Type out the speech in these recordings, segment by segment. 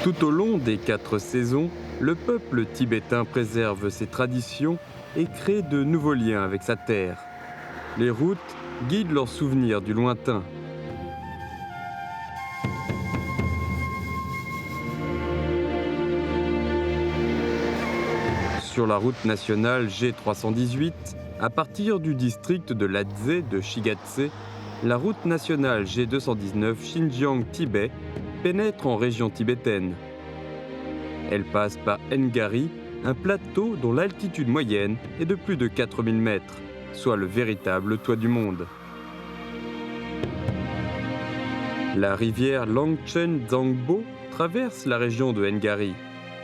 Tout au long des 4 saisons, le peuple tibétain préserve ses traditions et crée de nouveaux liens avec sa terre. Les routes guident leurs souvenirs du lointain. Sur la route nationale G318, à partir du district de Lhasa de Shigatse, la route nationale G219 Xinjiang-Tibet pénètre en région tibétaine. Elle passe par Ngari, un plateau dont l'altitude moyenne est de plus de 4000 mètres, soit le véritable toit du monde. La rivière Langchen Zangbo traverse la région de Ngari.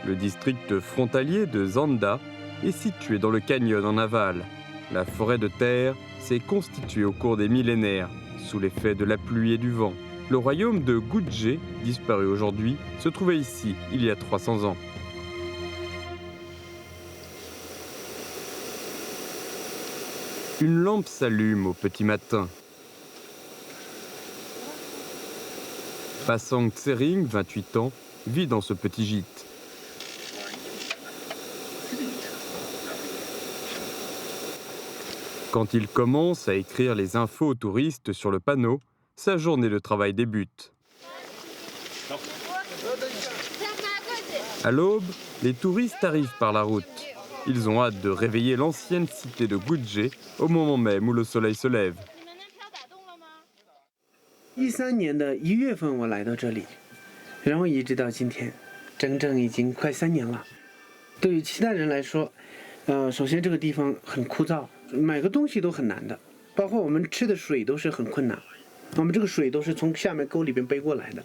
Le district frontalier de Zanda est situé dans le canyon en aval. La forêt de terre s'est constituée au cours des millénaires, sous l'effet de la pluie et du vent. Le royaume de Gudje, disparu aujourd'hui, se trouvait ici il y a 300 ans. Une lampe s'allume au petit matin. Pasang Tsering, 28 ans, vit dans ce petit gîte. Quand il commence à écrire les infos aux touristes sur le panneau, sa journée de travail débute. À l'aube, les touristes arrivent par la route. Ils ont hâte de réveiller l'ancienne cité de Gudje au moment même où le soleil se lève. 13年的1月份我来到这里，然后一直到今天，整整已经快3年了。对于其他人来说，首先这个地方很枯燥，买个东西都很难的，包括我们吃的水都是很困难。我们这个水都是从下面沟里边背过来的。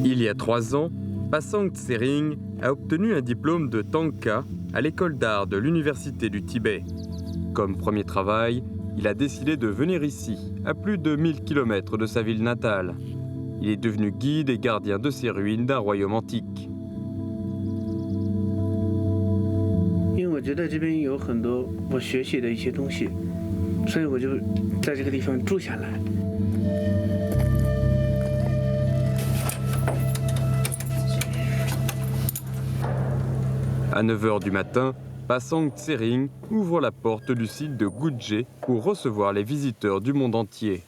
Il y a 3 ans, Pasang Tsering a obtenu un diplôme de Tanka à l'école d'art de l'Université du Tibet. Comme premier travail, il a décidé de venir ici, à plus de 1000 km de sa ville natale. Il est devenu guide et gardien de ces ruines d'un royaume antique. 因为我觉得这边有很多我学习的一些东西，所以我就在这个地方住下来。 À 9h du matin, Pasang Tsering ouvre la porte du site de Gudje pour recevoir les visiteurs du monde entier.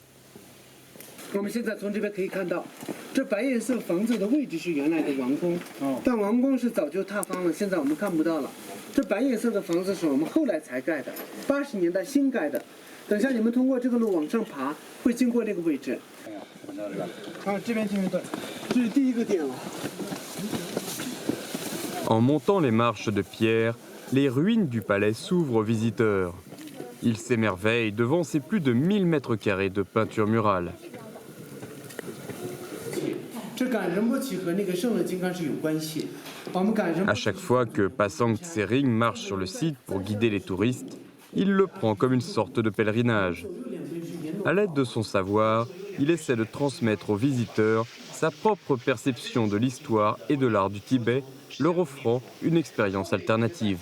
我们现在从这边可以看到，这白颜色房子的位置是原来的王宫，但王宫是早就塌方了，现在我们看不到了。这白颜色的房子是我们后来才盖的，80年代新盖的。等下你们通过这个路往上爬，会经过那个位置。啊，这边对，这是第一个点了。 En montant les marches de pierre, les ruines du palais s'ouvrent aux visiteurs. Ils s'émerveillent devant ces plus de 1000 mètres carrés de peinture murale. À chaque fois que Pasang Tsering marche sur le site pour guider les touristes, il le prend comme une sorte de pèlerinage. À l'aide de son savoir, il essaie de transmettre aux visiteurs sa propre perception de l'histoire et de l'art du Tibet, leur offrant une expérience alternative.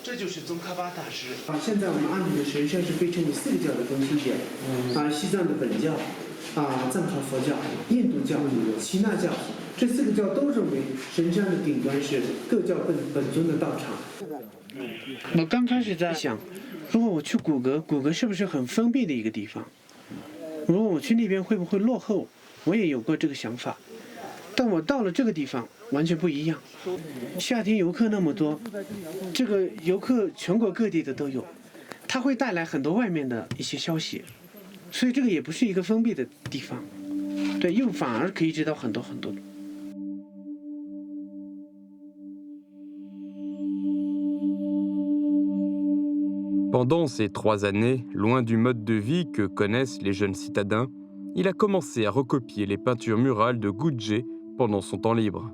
这就是宗喀巴大师。现在我们安理的神山是被称为4个教的中心点，西藏的本教，藏传佛教、印度教、耆那教，这4个教都认为神山的顶端是各教本尊的道场。我刚开始在想，如果我去古格，古格是不是很封闭的一个地方？如果我去那边会不会落后？我也有过这个想法。 但我到了这个地方，完全不一样。夏天游客那么多，这个游客全国各地的都有，它会带来很多外面的一些消息，所以这个也不是一个封闭的地方，对，又反而可以知道很多很多。 Pendant ces 3 années, loin du mode de vie que connaissent les jeunes citadins, il a commencé à recopier les peintures murales de Gudje pendant son temps libre.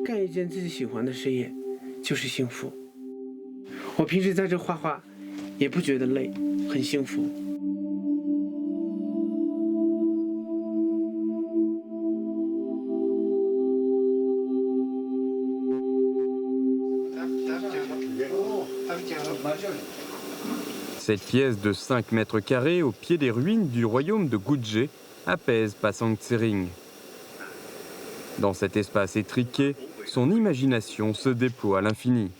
干一件自己喜欢的事业，就是幸福。我平时在这画画，也不觉得累，很幸福。Cette pièce de 5 mètres carrés au pied des ruines du royaume de Guje apaise Pasang Tsering. Dans cet espace étriqué, son imagination se déploie à l'infini.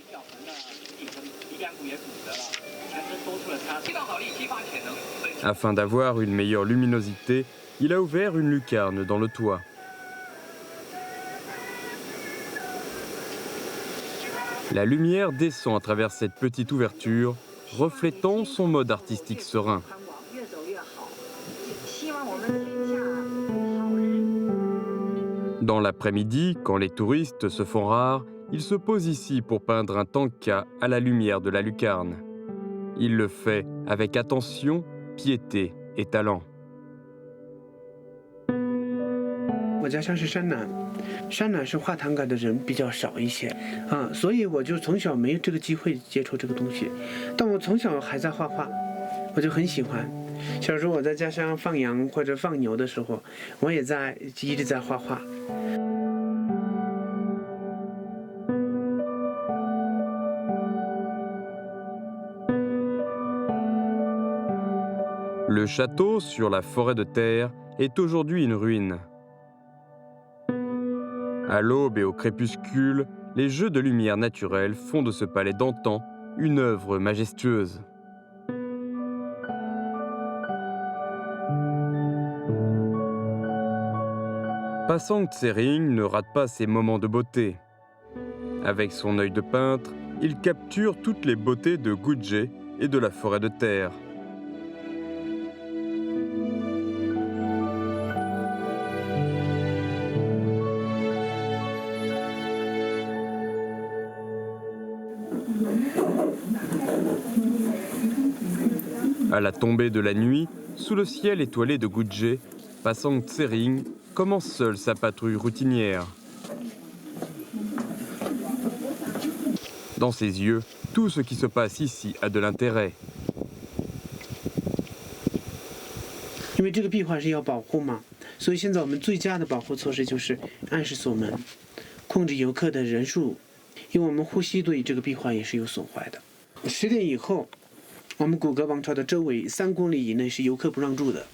Afin d'avoir une meilleure luminosité, il a ouvert une lucarne dans le toit. La lumière descend à travers cette petite ouverture, reflétant son mode artistique serein. Dans l'après-midi, quand les touristes se font rares, il se pose ici pour peindre un tanka à la lumière de la lucarne. Il le fait avec attention, piété et talent. 我家乡是山南，山南是画唐卡的人比较少一些啊，所以我就从小没有这个机会接触这个东西。但我从小还在画画，我就很喜欢。小时候我在家乡放羊或者放牛的时候，我也一直在画画。 Le château sur la forêt de terre est aujourd'hui une ruine. À l'aube et au crépuscule, les jeux de lumière naturelle font de ce palais d'antan une œuvre majestueuse. Pasang Tsering ne rate pas ses moments de beauté. Avec son œil de peintre, il capture toutes les beautés de Guje et de la forêt de terre. À la tombée de la nuit, sous le ciel étoilé de Guje, Pasang Tsering commence seul sa patrouille routinière. Dans ses yeux, tout ce qui se passe ici a de l'intérêt. 因为这个壁画是要保护嘛，所以现在我们最佳的保护措施就是按时锁门，控制游客的人数，因为我们呼吸对这个壁画也是有损坏的。10点以后，我们古格王朝的周围3公里以内是游客不让住的。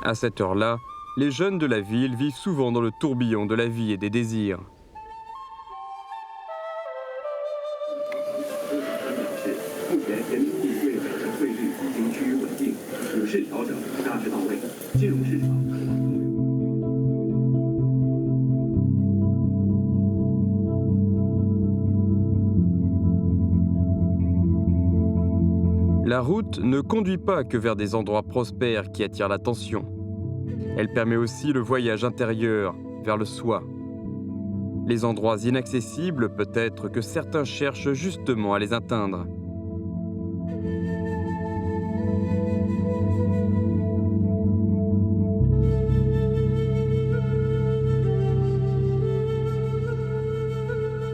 À cette heure-là, les jeunes de la ville vivent souvent dans le tourbillon de la vie et des désirs. La route ne conduit pas que vers des endroits prospères qui attirent l'attention. Elle permet aussi le voyage intérieur, vers le soi. Les endroits inaccessibles, peut-être que certains cherchent justement à les atteindre.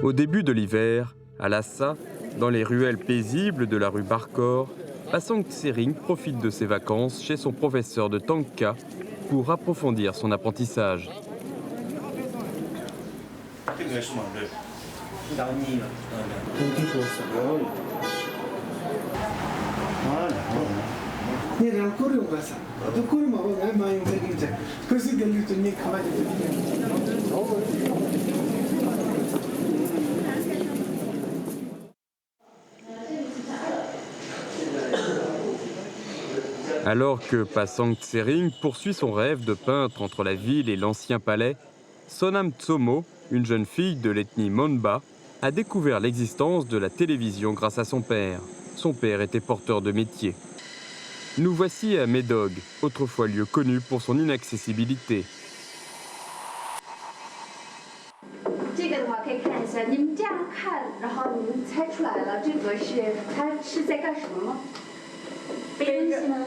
Au début de l'hiver, à Lhasa, dans les ruelles paisibles de la rue Barkor, Pasang Tsering profite de ses vacances chez son professeur de tanka pour approfondir son apprentissage. Alors que Pasang Tsering poursuit son rêve de peintre entre la ville et l'ancien palais, Sonam Tsomo, une jeune fille de l'ethnie Monba, a découvert l'existence de la télévision grâce à son père. Son père était porteur de métier. Nous voici à Medog, autrefois lieu connu pour son inaccessibilité. 这个的话可以看一下，你们这样看，然后你们猜出来了，这个是它是在干什么吗？背东西吗？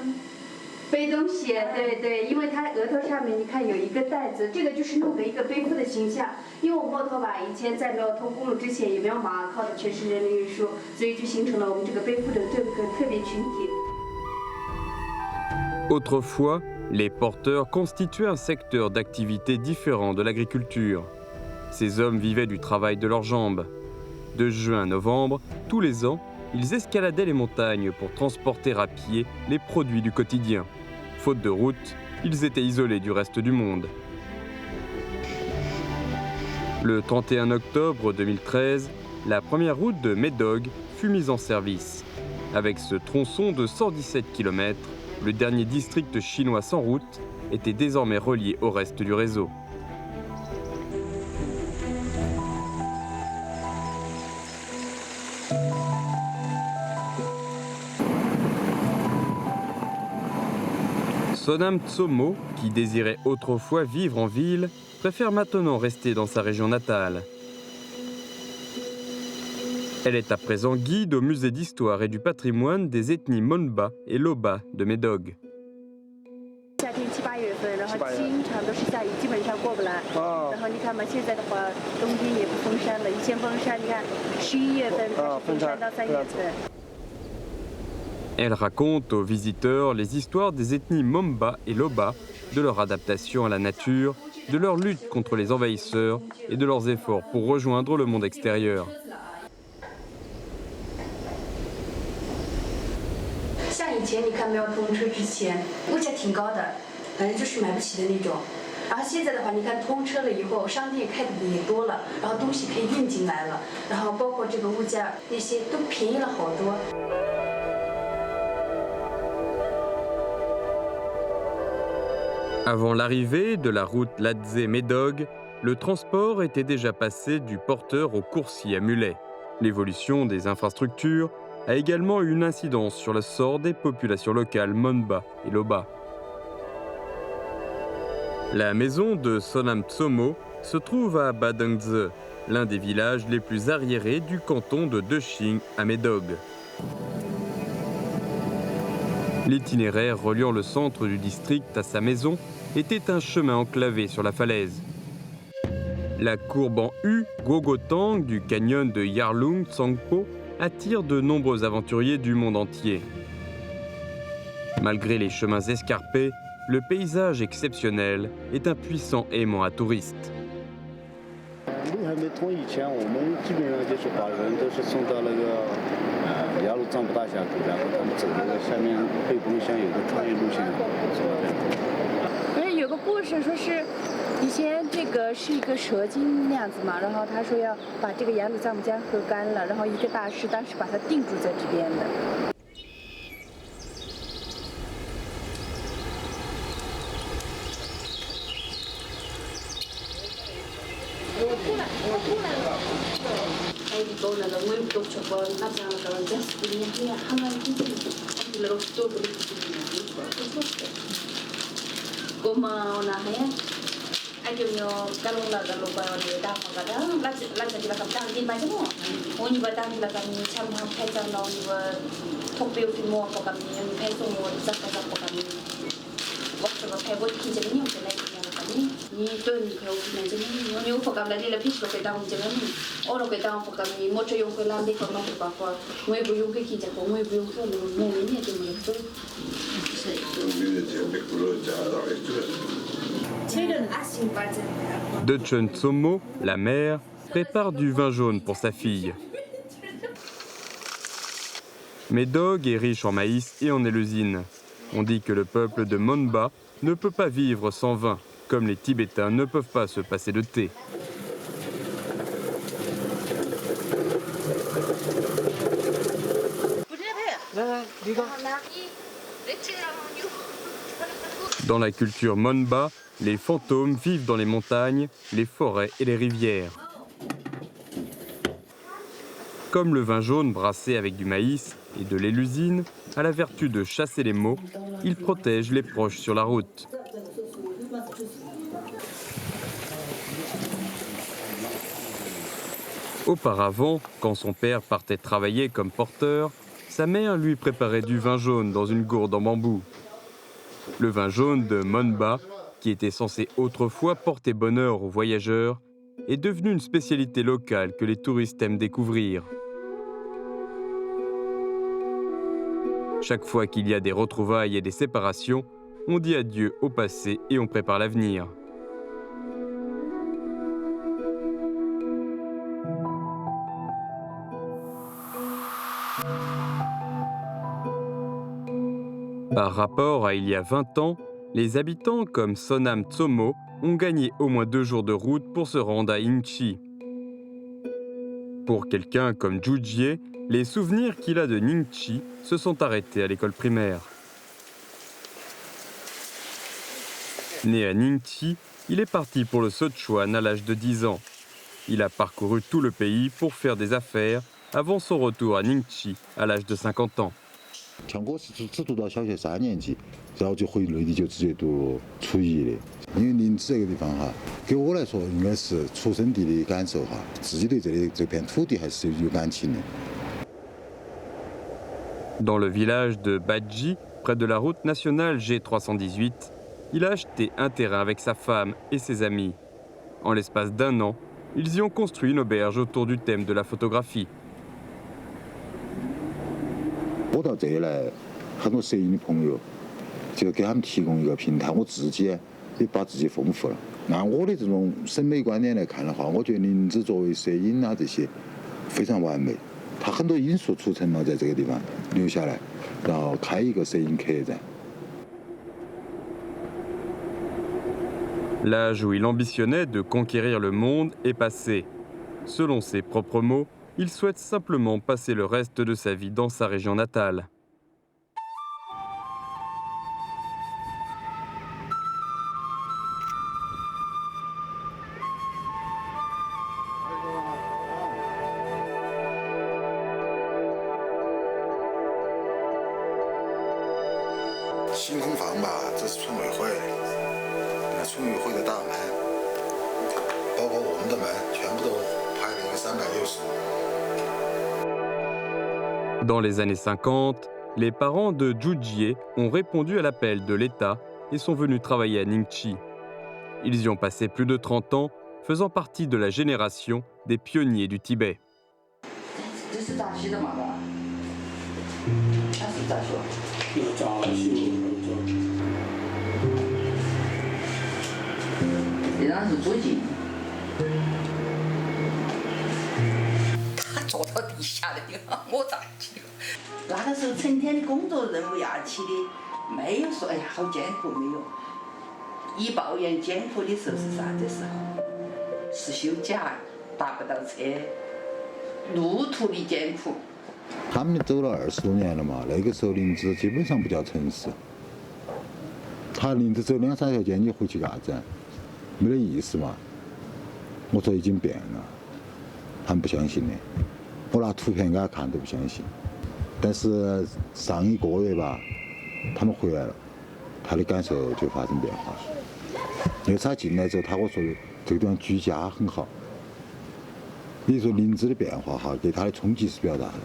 背东西，对对，因为它额头上面你看有一个带子，这个就是弄的一个背负的形象。因为我们骆驼吧，以前在没有通公路之前也没有马，靠的全是人力运输，所以就形成了我们这个背负的这个特别群体。 Autrefois, les porteurs constituaient un secteur d'activité différent de l'agriculture. Ces hommes vivaient du travail de leurs jambes. De juin à novembre, tous les ans, ils escaladaient les montagnes pour transporter à pied les produits du quotidien. Faute de route, ils étaient isolés du reste du monde. Le 31 octobre 2013, la première route de Médoc fut mise en service. Avec ce tronçon de 117 km, le dernier district chinois sans route était désormais relié au reste du réseau. Sonam Tsomo, qui désirait autrefois vivre en ville, préfère maintenant rester dans sa région natale. Elle est à présent guide au musée d'histoire et du patrimoine des ethnies Monba et Loba de Médoc. Elle raconte aux visiteurs les histoires des ethnies Monba et Loba, de leur adaptation à la nature, de leur lutte contre les envahisseurs et de leurs efforts pour rejoindre le monde extérieur. 像以前你看没有通车之前，物价挺高的，反正就是买不起的那种。然后现在的话，你看通车了以后，商店开的也多了，然后东西可以运进来了，然后包括这个物价那些都便宜了好多。 Avant l'arrivée de la route Lhadzé-Médoc, le transport était déjà passé du porteur au coursier à mulet. L'évolution des infrastructures a également eu une incidence sur le sort des populations locales Monba et Loba. La maison de Sonam Tsomo se trouve à Badengze, l'un des villages les plus arriérés du canton de Deching à Médoc. L'itinéraire reliant le centre du district à sa maison était un chemin enclavé sur la falaise. La courbe en U, Gogotang, du canyon de Yarlung Tsangpo, attire de nombreux aventuriers du monde entier. Malgré les chemins escarpés, le paysage exceptionnel est un puissant aimant à touristes. 路还没通以前，我们基本上就是把人都是送到那个雅鲁藏布大峡谷，然后他们走那个下面背风乡有个穿越路线，走那边。因为有个故事说是，以前这个是一个蛇精那样子嘛，然后他说要把这个雅鲁藏布江喝干了，然后一个大师当时把它定住在这边的。 Dechen Tsomo, la mère, prépare du vin jaune pour sa fille. Médoc est riche en maïs et en éleusis. On dit que le peuple de Monba ne peut pas vivre sans vin, comme les Tibétains ne peuvent pas se passer de thé. Dans la culture Monba, les fantômes vivent dans les montagnes, les forêts et les rivières. Comme le vin jaune brassé avec du maïs et de l'élusine a la vertu de chasser les maux, il protège les proches sur la route. Auparavant, quand son père partait travailler comme porteur, sa mère lui préparait du vin jaune dans une gourde en bambou. Le vin jaune de Monba, qui était censé autrefois porter bonheur aux voyageurs, est devenu une spécialité locale que les touristes aiment découvrir. Chaque fois qu'il y a des retrouvailles et des séparations, on dit adieu au passé et on prépare l'avenir. Par rapport à il y a 20 ans, les habitants comme Sonam Tsomo ont gagné au moins 2 jours de route pour se rendre à Ingchi. Pour quelqu'un comme Zhu Jie, les souvenirs qu'il a de Ningchi se sont arrêtés à l'école primaire. Né à Ningchi, il est parti pour le Sichuan à l'âge de 10 ans. Il a parcouru tout le pays pour faire des affaires avant son retour à Ningchi à l'âge de 50 ans. 像我是只读到小学3年级，然后就回内地就直接读初一的。因为林芝这个地方哈，给我来说应该是出生地的感受哈，自己对这片土地还是有感情的。 Dans le village de Badji, près de la route nationale G318, il a acheté un terrain avec sa femme et ses amis. En l'espace d'1 an, ils y ont construit une auberge autour du thème de la photographie. 我到这里来，很多摄影的朋友，就给他们提供一个平台，我自己也把自己丰富了。按我的这种审美观点来看的话，我觉得林芝作为摄影啊这些非常完美。它很多因素促成了在这个地方留下来，然后开一个摄影客栈。 L'âge où il ambitionnait de conquérir le monde est passé. Selon ses propres mots, il souhaite simplement passer le reste de sa vie dans sa région natale. Dans les années 50, les parents de Zhu Jie ont répondu à l'appel de l'État et sont venus travailler à Ningchi. Ils y ont passé plus de 30 ans, faisant partie de la génération des pionniers du Tibet. « 他们走了20多年了嘛，那个时候林芝基本上不叫城市。他林芝走2、3条街，你回去干啥子？没得意思嘛。我说已经变了，他们不相信的。我拿图片给他看都不相信。但是上1个月吧，他们回来了，他的感受就发生变化。因为他进来之后，他跟我说的这个地方居家很好。比如说林芝的变化哈，给他的冲击是比较大的。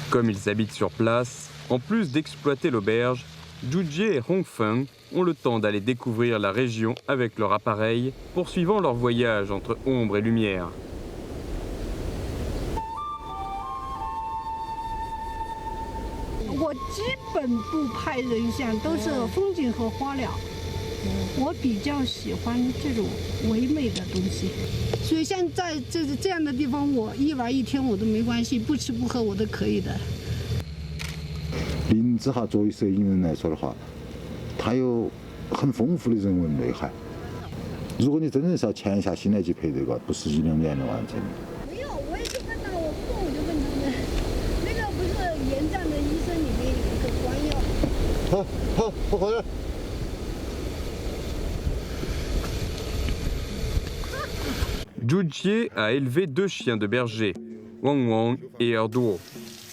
Comme ils habitent sur place, en plus d'exploiter l'auberge, Zhu Jie et Hongfeng ont le temps d'aller découvrir la région avec leur appareil, poursuivant leur voyage entre ombre et lumière. « 林芝哈，作为摄影人来说的话，它有很丰富的人文内涵。如果你真的是要潜下心来去拍这个，不是1、2年能完成的。没有，我也就问到我父母就问他们，那个不是沿站的医生里面有一个官药。好，不回来。 Zhu Jie a élevé 2 chiens de berger, Wang Wang et Erduo.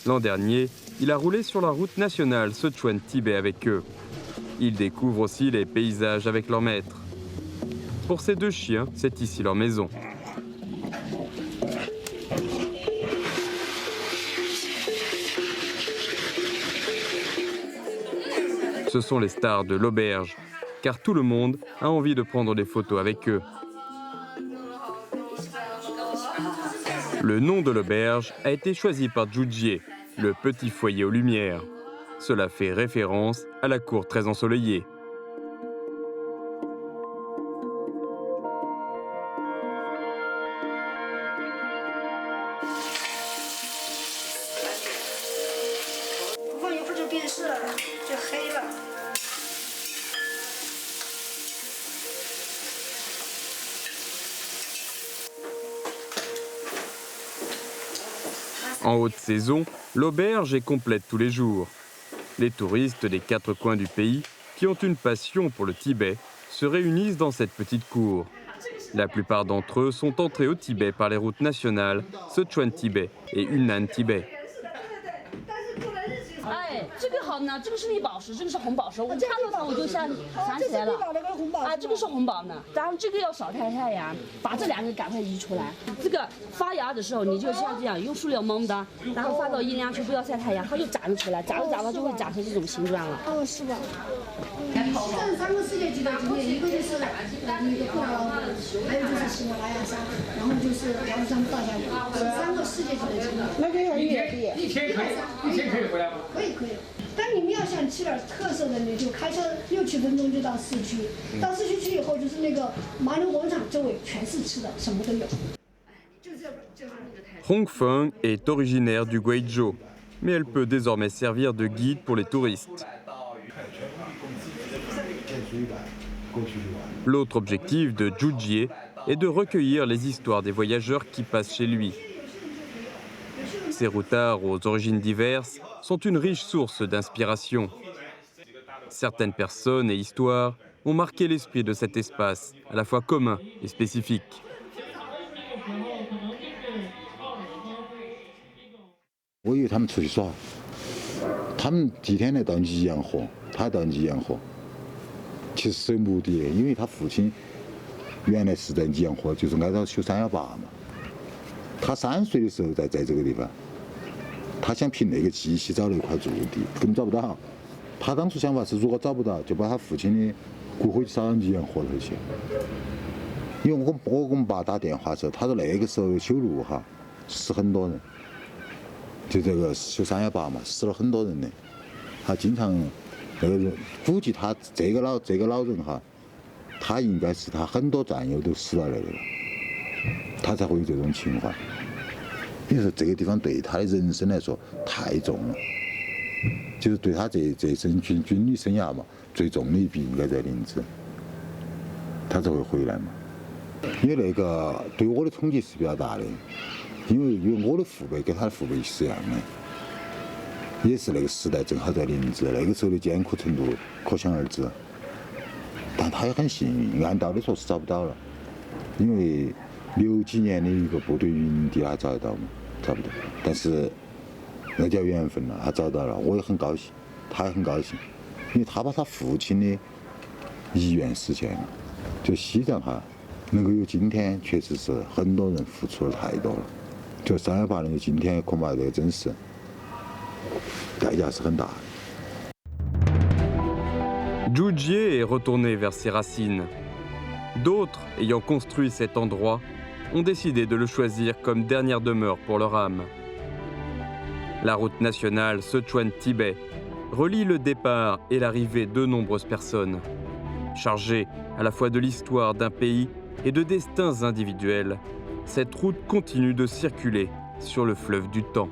L'an dernier, il a roulé sur la route nationale Sichuan-Tibet avec eux. Il découvre aussi les paysages avec leur maître. Pour ces 2 chiens, c'est ici leur maison. Ce sont les stars de l'auberge, car tout le monde a envie de prendre des photos avec eux. Le nom de l'auberge a été choisi par Zhu Jie, le petit foyer aux lumières. Cela fait référence à la cour très ensoleillée. 吃了就黑了。 En haute saison, l'auberge est complète tous les jours. Les touristes des 4 coins du pays, qui ont une passion pour le Tibet, se réunissent dans cette petite cour. La plupart d'entre eux sont entrés au Tibet par les routes nationales Sichuan-Tibet et Yunnan-Tibet. 哎，这个好呢，这个是绿宝石，这个是红宝石。我看到它我就想起来了。啊，这个是红宝呢，然后这个要少晒太阳，把这2个赶快移出来。这个发芽的时候，你就像这样用塑料蒙的，然后放到阴凉处，不要晒太阳，它就长得出来，长着长着就会长成这种形状了。哦，是吧？这3个世界级的景点，一个就是那个布达拉宫，还有就是喜马拉雅山，然后就是瑶山大峡谷，3个世界级的景点。那边很远的。一天可以回来吗？可以。但你们要想吃点特色的，你就开车6、7分钟就到市区。到市区去以后，就是那个马龙广场周围全是吃的，什么都有。Hong Feng est originaire du Guizhou, mais elle peut désormais servir de guide pour les touristes. L'autre objectif de Zhu Jie est de recueillir les histoires des voyageurs qui passent chez lui. Ces routards aux origines diverses sont une riche source d'inspiration. Certaines personnes et histoires ont marqué l'esprit de cet espace, à la fois commun et spécifique. 我以为他们出去耍，他们第一天来到尼洋河，他到尼洋河，其实是有目的的，因为他父亲原来是在尼洋河，就是挨着修318嘛。他3岁的时候在这个地方，他想凭那个记忆找了一块驻地，根本找不到。他当初想法是，如果找不到，就把他父亲的骨灰撒到尼洋河头去。因为我给我们爸打电话的时候，他说那个时候修路哈，死很多人。 就这个修318嘛，死了很多人呢。他经常那个人，估计他这个老人哈，他应该是他很多战友都死到那里了，他才会有这种情怀。你说这个地方对他的人生来说太重了，就是对他这生军旅生涯嘛，最重的一笔应该在林芝，他才会回来嘛。因为那个对我的冲击是比较大的。 因为我的父辈跟他的父辈是一样的，也是那个时代正好在林芝，那个时候的艰苦程度可想而知。但他也很幸运，按道理说是找不到了，因为60几年的一个部队营地他找得到吗？找不到。但是那叫缘分了，他找到了，我也很高兴，他也很高兴，因为他把他父亲的遗愿实现了。就西藏哈，能够有今天，确实是很多人付出了太多了。 就318能够今天，恐怕这个真是代价是很大的。 Zhu Jie est retourné vers ses racines. D'autres, ayant construit cet endroit, ont décidé de le choisir comme dernière demeure pour leur âme. La route nationale Sichuan-Tibet relie le départ et l'arrivée de nombreuses personnes, chargées à la fois de l'histoire d'un pays et de destins individuels. Cette route continue de circuler sur le fleuve du temps.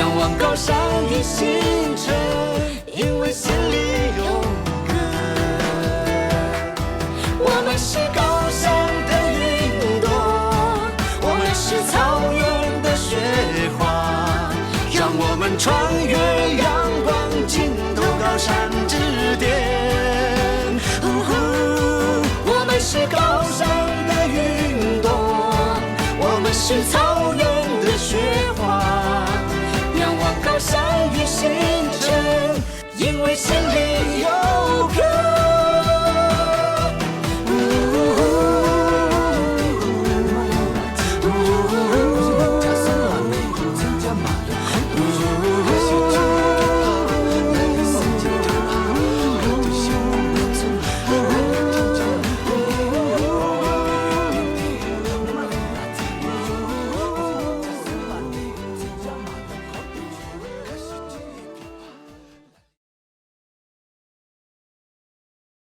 仰望高山的星辰，因为心里